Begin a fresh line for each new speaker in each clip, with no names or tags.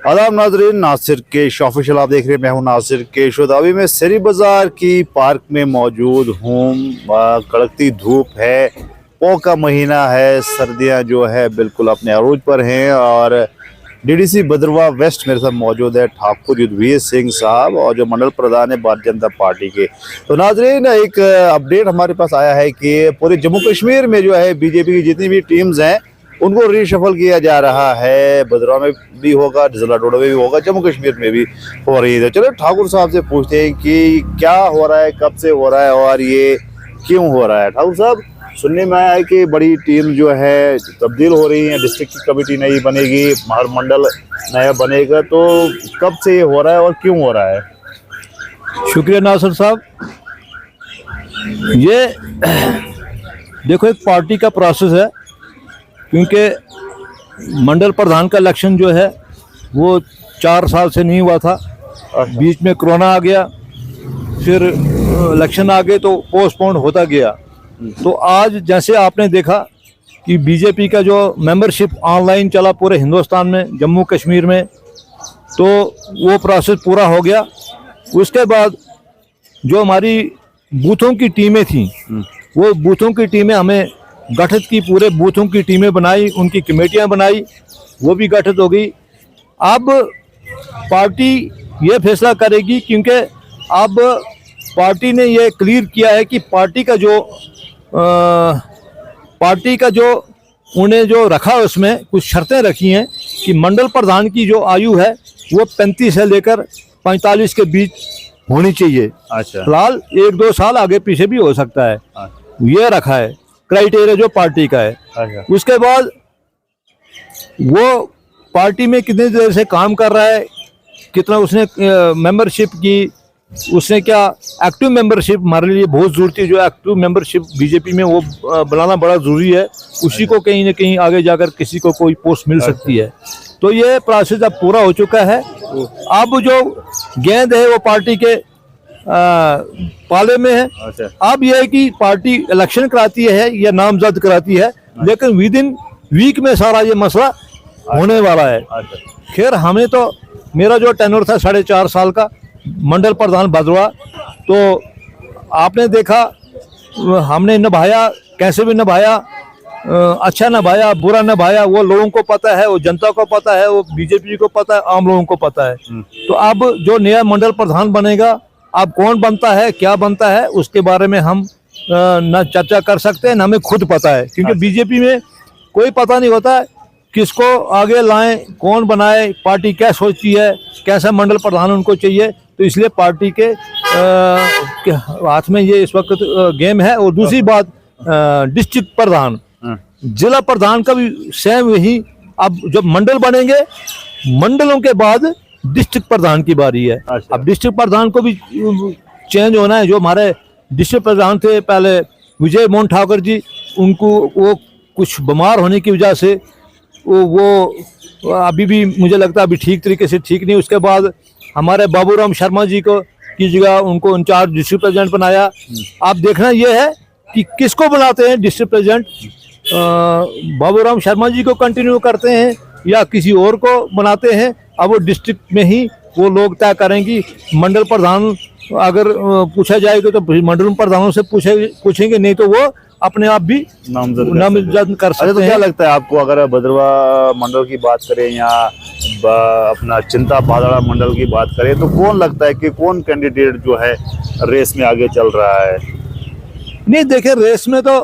आदाब नाजरीन, नासिर केश ऑफिशियल आप देख रहे हैं। मैं हूं नासिर केश। अभी मैं सरी बाजार की पार्क में मौजूद हूं। कड़कती धूप है, पौ का महीना है, सर्दियां जो है बिल्कुल अपने अरूज पर हैं और डीडीसी भद्रवाह वेस्ट मेरे साथ मौजूद है ठाकुर युद्धवीर सिंह साहब और जो मंडल प्रधान है भारतीय जनता पार्टी के। तो नाजरीन, एक अपडेट हमारे पास आया है कि पूरे जम्मू कश्मीर में जो है बीजेपी की जितनी भी टीम्स हैं उनको रीशफल किया जा रहा है। भद्रवाह में भी होगा, जिला डोडा में भी होगा, जम्मू कश्मीर में भी हो रही है। चलो ठाकुर साहब से पूछते हैं कि क्या हो रहा है, कब से हो रहा है और ये क्यों हो रहा है। ठाकुर साहब, सुनने में आया है कि बड़ी टीम जो है तब्दील हो रही है, डिस्ट्रिक्ट की कमेटी नई बनेगी, हर मंडल नया बनेगा, तो कब से ये हो रहा है और क्यों हो रहा है?
शुक्रिया नासिर साहब। ये देखो, एक पार्टी का प्रोसेस है, क्योंकि मंडल प्रधान का इलेक्शन जो है वो 4 साल से नहीं हुआ था। बीच में कोरोना आ गया, फिर इलेक्शन आ गए तो पोस्टपोन होता गया। तो आज जैसे आपने देखा कि बीजेपी का जो मेंबरशिप ऑनलाइन चला पूरे हिंदुस्तान में, जम्मू कश्मीर में, तो वो प्रोसेस पूरा हो गया। उसके बाद जो हमारी बूथों की टीमें थीं, वो बूथों की टीमें हमें गठित की, पूरे बूथों की टीमें बनाई, उनकी कमेटियां बनाई, वो भी गठित हो गई। अब पार्टी ये फैसला करेगी, क्योंकि अब पार्टी ने ये क्लियर किया है कि पार्टी का जो उन्हें जो रखा है उसमें कुछ शर्तें रखी हैं कि मंडल प्रधान की जो आयु है वो 35 से लेकर 45 के बीच होनी चाहिए।
अच्छा।
फिलहाल 1-2 साल आगे पीछे भी हो सकता है, ये रखा है क्राइटेरिया जो पार्टी का है।
अच्छा।
उसके बाद वो पार्टी में कितनी देर से काम कर रहा है, कितना उसने मेंबरशिप की, उसने क्या एक्टिव मेंबरशिप हमारे लिए बहुत ज़रूरी है। जो एक्टिव मेंबरशिप बीजेपी में वो बनाना बड़ा ज़रूरी है, उसी को कहीं ना कहीं आगे जाकर किसी को कोई पोस्ट मिल सकती है। तो ये प्रोसेस अब पूरा हो चुका है। अब जो गेंद है वो पार्टी के पाले में है।
अच्छा।
अब यह है कि पार्टी इलेक्शन कराती है या नामजद कराती है, लेकिन विद इन वीक में सारा ये मसला होने वाला है। खैर, हमें तो मेरा जो टेन्योर था 4.5 साल का मंडल प्रधान भद्रवाह, तो आपने देखा हमने निभाया, कैसे भी निभाया, अच्छा निभाया, बुरा निभाया, वो लोगों को पता है, वो जनता को पता है, वो बीजेपी को पता है, आम लोगों को पता है। तो अब जो नया मंडल प्रधान बनेगा, अब कौन बनता है, क्या बनता है, उसके बारे में हम न चर्चा कर सकते हैं, न हमें खुद पता है, क्योंकि बीजेपी में कोई पता नहीं होता किसको आगे लाएं, कौन बनाए, पार्टी क्या सोचती है, कैसा मंडल प्रधान उनको चाहिए। तो इसलिए पार्टी के हाथ में ये इस वक्त गेम है। और दूसरी बात, डिस्ट्रिक्ट प्रधान, जिला प्रधान का भी सेम यही। अब जब मंडल बनेंगे, मंडलों के बाद डिस्ट्रिक्ट प्रधान की बारी है।
अच्छा। अब
डिस्ट्रिक्ट प्रधान को भी चेंज होना है। जो हमारे डिस्ट्रिक्ट प्रधान थे पहले, विजय मोहन ठाकुर जी, उनको वो कुछ बीमार होने की वजह से वो अभी भी मुझे लगता है अभी ठीक तरीके से ठीक नहीं। उसके बाद हमारे बाबूराम शर्मा जी को की जगह उनको इंचार्ज डिस्ट्रिक्ट प्रेसिडेंट बनाया। आप देखना ये है कि किसको बनाते हैं डिस्ट्रिक्ट प्रेसिडेंट, बाबूराम शर्मा जी को कंटिन्यू करते हैं या किसी और को बनाते हैं। अब वो डिस्ट्रिक्ट में ही वो लोग तय करेंगी। मंडल प्रधान अगर पूछा जाएगा तो मंडल प्रधानों से पूछेंगे, नहीं तो वो अपने आप भी नामजद कर सकते हैं।
तो क्या लगता है आपको, अगर भद्रवाह मंडल की बात करें या अपना चिंता पादड़ा मंडल की बात करें, तो कौन लगता है कि कौन कैंडिडेट जो है रेस में आगे चल रहा है?
नहीं, देखिए, रेस में तो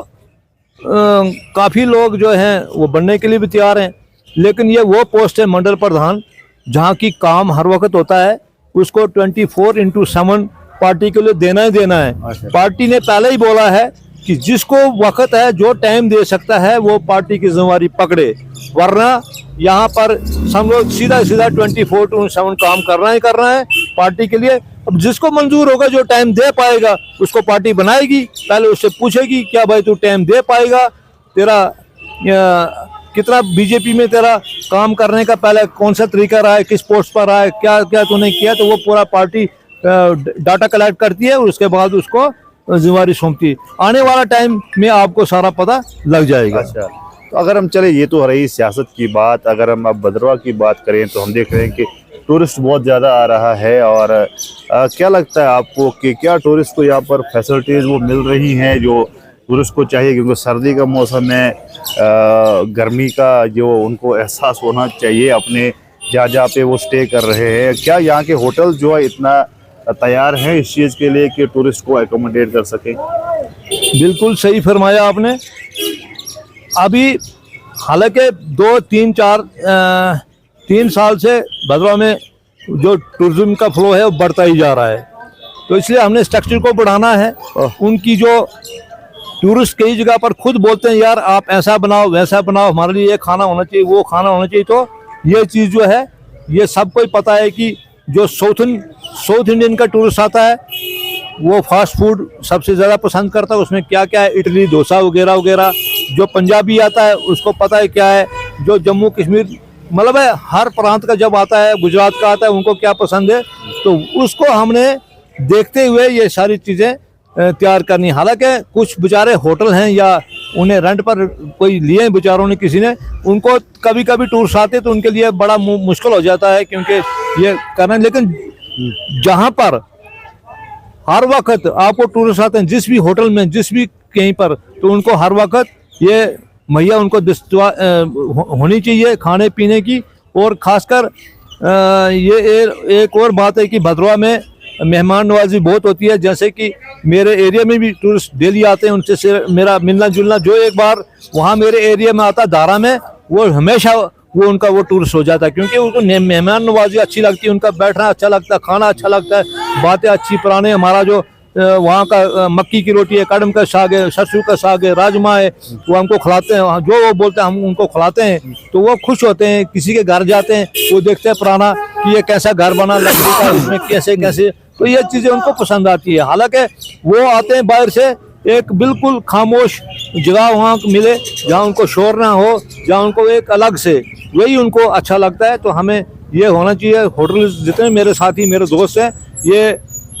काफ़ी लोग जो हैं वो बनने के लिए भी तैयार हैं, लेकिन ये वो पोस्ट है मंडल प्रधान जहाँ की काम हर वक्त होता है, उसको 24/7 पार्टी के लिए देना ही देना है।
अच्छा।
पार्टी ने पहले ही बोला है कि जिसको वक्त है, जो टाइम दे सकता है, वो पार्टी की जिम्मेवारी पकड़े, वरना यहाँ पर सब लोग सीधा 24/7 काम करना ही करना है पार्टी के लिए। अब जिसको मंजूर होगा, जो टाइम दे पाएगा, उसको पार्टी बनाएगी। पहले उससे पूछेगी, क्या भाई तू टाइम दे पाएगा, तेरा कितना बीजेपी में तेरा काम करने का पहले कौन सा तरीका रहा है, किस पोस्ट पर रहा है, क्या क्या तूने किया। तो वो पूरा पार्टी डाटा कलेक्ट करती है और उसके बाद उसको जिम्मेवारी सौंपती है। आने वाला टाइम में आपको सारा पता लग जाएगा।
अच्छा। तो अगर हम चले, ये तो रही सियासत की बात, अगर हम अब भद्रवाह की बात करें तो हम देख रहे हैं कि टूरिस्ट बहुत ज़्यादा आ रहा है। और क्या लगता है आपको कि क्या टूरिस्ट को यहाँ पर फैसिलिटीज़ वो मिल रही हैं जो टूरिस्ट को चाहिए? क्योंकि सर्दी का मौसम है, गर्मी का जो उनको एहसास होना चाहिए अपने जहाँ पे वो स्टे कर रहे हैं। क्या यहाँ के होटल जो है इतना तैयार हैं इस चीज़ के लिए कि टूरिस्ट को एकोमोडेट कर सकें?
बिल्कुल सही फरमाया आपने। अभी हालांकि 3 साल से भद्रवाह में जो टूरिज्म का फ्लो है वो बढ़ता ही जा रहा है, तो इसलिए हमने स्ट्रक्चर को बढ़ाना है। उनकी जो टूरिस्ट कई जगह पर खुद बोलते हैं यार आप ऐसा बनाओ वैसा बनाओ, हमारे लिए ये खाना होना चाहिए वो खाना होना चाहिए, तो ये चीज़ जो है ये सबको ही पता है कि जो साउथ इंडियन का टूरिस्ट आता है वो फास्ट फूड सबसे ज़्यादा पसंद करता है। उसमें क्या क्या है, इडली डोसा वगैरह वगैरह। जो पंजाबी आता है उसको पता है क्या है, जो जम्मू कश्मीर मतलब है हर प्रांत का जब आता है, गुजरात का आता है, उनको क्या पसंद है, तो उसको हमने देखते हुए ये सारी चीज़ें तैयार करनी। हालांकि कुछ बेचारे होटल हैं या उन्हें रेंट पर कोई लिए बेचारों ने किसी ने, उनको कभी कभी टूरिस्ट आते तो उनके लिए बड़ा मुश्किल हो जाता है क्योंकि ये करना। लेकिन जहाँ पर हर वक्त आपको टूरिस्ट आते हैं जिस भी होटल में जिस भी कहीं पर, तो उनको हर वक्त ये मुहैया उनको होनी चाहिए खाने पीने की। और ख़ासकर ये एक और बात है कि भद्रवाह में मेहमान नवाजी बहुत होती है। जैसे कि मेरे एरिया में भी टूरिस्ट डेली आते हैं, उनसे मेरा मिलना जुलना। जो एक बार वहाँ मेरे एरिया में आता दारा में, वो हमेशा वो उनका वो टूरिस्ट हो जाता है क्योंकि उनको मेहमान नवाजी अच्छी लगती है, उनका बैठना अच्छा लगता है, खाना अच्छा लगता है, बातें अच्छी पुराने। हमारा जो वहाँ का मक्की की रोटी है, कड़म का साग है, सरसों का साग है, राजमा है, वो हमको खिलाते हैं। जो वो बोलते हैं हम उनको खिलाते हैं, तो वो खुश होते हैं। किसी के घर जाते हैं वो देखते हैं पुराना कि ये कैसा घर बना लकड़ी का, इसमें कैसे कैसे, तो ये चीज़ें उनको पसंद आती है। हालांकि वो आते हैं बाहर से, एक बिल्कुल खामोश जगह वहाँ मिले जहाँ उनको शोर ना हो, जहाँ उनको एक अलग से वही उनको अच्छा लगता है। तो हमें ये होना चाहिए। होटल जितने मेरे साथी मेरे दोस्त हैं, ये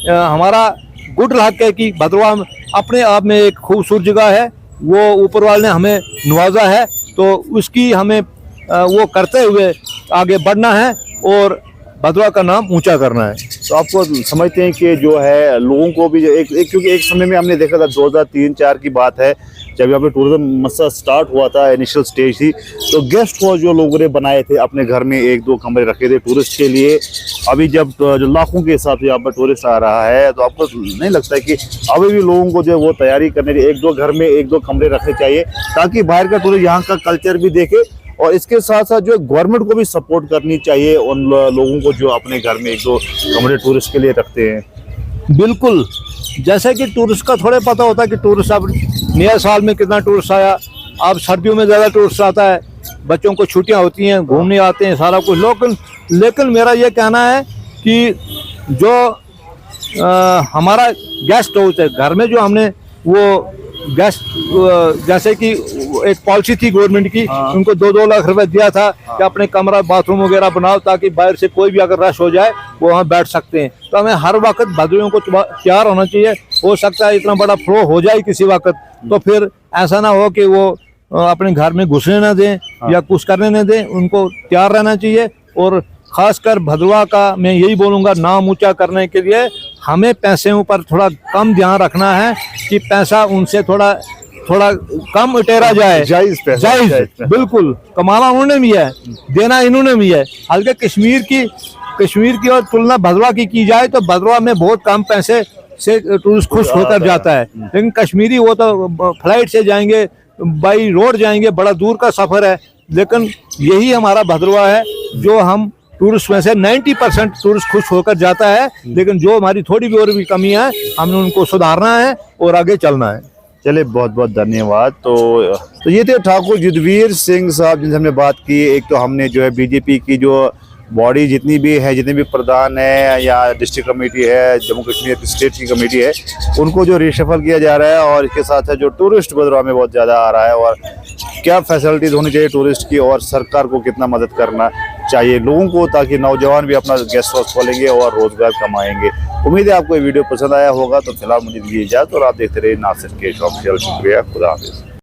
हमारा गुड लक है कि भद्रवाह अपने आप में एक खूबसूरत जगह है, वो ऊपर वाले ने हमें नवाजा है, तो उसकी हमें वो करते हुए आगे बढ़ना है और भद्रवाह का नाम ऊंचा करना है।
तो आपको समझते हैं कि जो है लोगों को भी क्योंकि एक समय में हमने देखा था 2003-4 की बात है, जब यहाँ पे टूरिज्म मसला स्टार्ट हुआ था, इनिशियल स्टेज थी, तो गेस्ट हाउस जो लोगों ने बनाए थे अपने घर में 1-2 कमरे रखे थे टूरिस्ट के लिए। अभी जब जो लाखों के हिसाब से यहाँ पर टूरिस्ट आ रहा है, तो आपको नहीं लगता है कि अभी भी लोगों को जो वो तैयारी करने की 1-2 घर में 1-2 कमरे रखने चाहिए ताकि बाहर का टूरिस्ट यहाँ का कल्चर भी देखे, और इसके साथ साथ जो गवर्नमेंट को भी सपोर्ट करनी चाहिए उन लोगों को जो अपने घर में 1-2 कमरे टूरिस्ट के लिए रखते हैं?
बिल्कुल, जैसे कि टूरिस्ट का थोड़े पता होता है कि टूरिस्ट अब नया साल में कितना टूरिस्ट आया। अब सर्दियों में ज़्यादा टूरिस्ट आता है, बच्चों को छुट्टियां होती हैं, घूमने आते हैं, सारा कुछ। लेकिन मेरा ये कहना है कि जो हमारा गेस्ट हाउस है, घर में जो हमने वो गेस्ट, जैसे कि एक पॉलिसी थी गवर्नमेंट की, उनको 2-2 लाख रुपए दिया था कि अपने कमरा बाथरूम वगैरह बनाओ ताकि बाहर से कोई भी अगर रश हो जाए वो वहाँ बैठ सकते हैं। तो हमें हर वक्त भद्रवाहियों को तैयार होना चाहिए। हो सकता है इतना बड़ा फ्लो हो जाए किसी वक्त, तो फिर ऐसा ना हो कि वो अपने घर में घुसने ना दें या कुछ करने ना दें, उनको तैयार रहना चाहिए। और खासकर भद्रवाह का मैं यही बोलूँगा, नाम ऊंचा करने के लिए हमें पैसों पर थोड़ा कम ध्यान रखना है कि पैसा उनसे थोड़ा कम उटेरा जाए। जायज बिल्कुल, कमाना उन्होंने भी है, देना इन्होंने भी है। हालांकि कश्मीर की और तुलना भद्रवाह की जाए तो भद्रवाह में बहुत कम पैसे से टूरिस्ट खुश होकर जाता है, लेकिन कश्मीरी वो तो फ्लाइट से जाएंगे, बाई रोड जाएंगे, बड़ा दूर का सफर है। लेकिन यही हमारा भद्रवाह है जो हम टूरिस्ट में से 90% टूरिस्ट खुश होकर जाता है। लेकिन जो हमारी थोड़ी भी और भी कमी है, हमने उनको सुधारना है और आगे चलना है।
चलिए, बहुत बहुत धन्यवाद। तो ये थे ठाकुर युद्धवीर सिंह साहब जिनसे हमने बात की। एक तो हमने जो है बीजेपी की जो बॉडी जितनी भी है, जितने भी प्रधान है या डिस्ट्रिक्ट कमेटी है, जम्मू कश्मीर की स्टेट की कमेटी है, उनको जो रिशफल किया जा रहा है, और इसके साथ साथ जो टूरिस्ट भद्रवाह में बहुत ज़्यादा आ रहा है, और क्या फैसिलिटीज़ होनी चाहिए टूरिस्ट की, और सरकार को कितना मदद करना चाहिए लोगों को, ताकि नौजवान भी अपना गेस्ट हाउस खोलेंगे और रोजगार कमाएंगे। उम्मीद है आपको ये वीडियो पसंद आया होगा। तो फिलहाल मुझे दीजिए इजाज़त और आप देखते रहिए नासिर केश ऑफिशियल। शुक्रिया, खुदा हाफिज़।